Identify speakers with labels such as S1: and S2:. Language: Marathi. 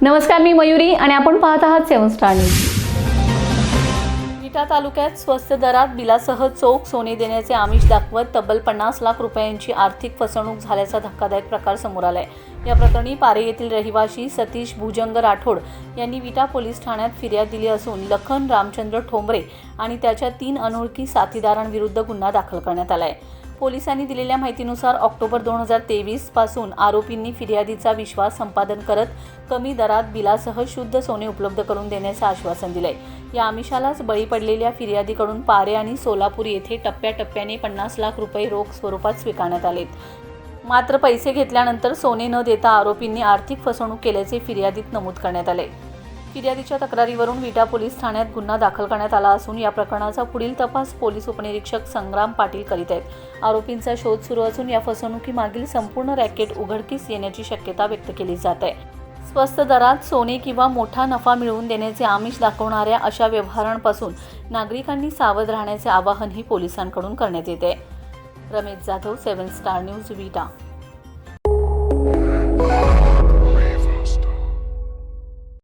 S1: नमस्कार, मी मयुरी आणि आपण पाहत आहात 7 स्टार न्यूज। विटा तालुक्यात स्वस्त दरात बिलासह चोख सोने देण्याचे आमिष दाखवत तब्बल 50 लाख रुपयांची आर्थिक फसवणूक झाल्याचा धक्कादायक प्रकार समोर आलाय। या प्रकरणी पारे येथील रहिवासी सतीश भुजंग राठोड यांनी विटा पोलीस ठाण्यात फिर्याद दिली असून लखन रामचंद्र ठोंबरे आणि त्याच्या 3 अनोळखी साथीदारांविरुद्ध गुन्हा दाखल करण्यात आलाय। पोलिसांनी दिलेल्या माहितीनुसार ऑक्टोबर 2023 पासून आरोपींनी फिर्यादीचा विश्वास संपादन करत कमी दरात बिलासह शुद्ध सोने उपलब्ध करून देण्याचे आश्वासन दिले। या आमिषालाच बळी पडलेल्या फिर्यादीकडून पारे आणि सोलापूर येथे टप्प्याटप्प्याने 50 लाख रुपये रोख स्वरूपात स्वीकारण्यात आलेत। मात्र पैसे घेतल्यानंतर सोने न देता आरोपींनी आर्थिक फसवणूक केल्याचे फिर्यादीत नमूद करण्यात आले। फिर्यादीच्या तक्रारीवरून विटा पोलीस ठाण्यात गुन्हा दाखल करण्यात आला असून या प्रकरणाचा पुढील तपास पोलीस उपनिरीक्षक संग्राम पाटील करीत आहेत। आरोपींचा शोध सुरू असून या फसवणुकीमागील संपूर्ण रॅकेट उघडकीस येण्याची शक्यता व्यक्त केली जात आहे। स्वस्त दरात सोने किंवा मोठा नफा मिळवून देण्याचे आमिष दाखवणाऱ्या अशा व्यवहारांपासून नागरिकांनी सावध राहण्याचे आवाहनही पोलिसांकडून करण्यात येते। रमेश जाधव, 7 स्टार न्यूज, विटा।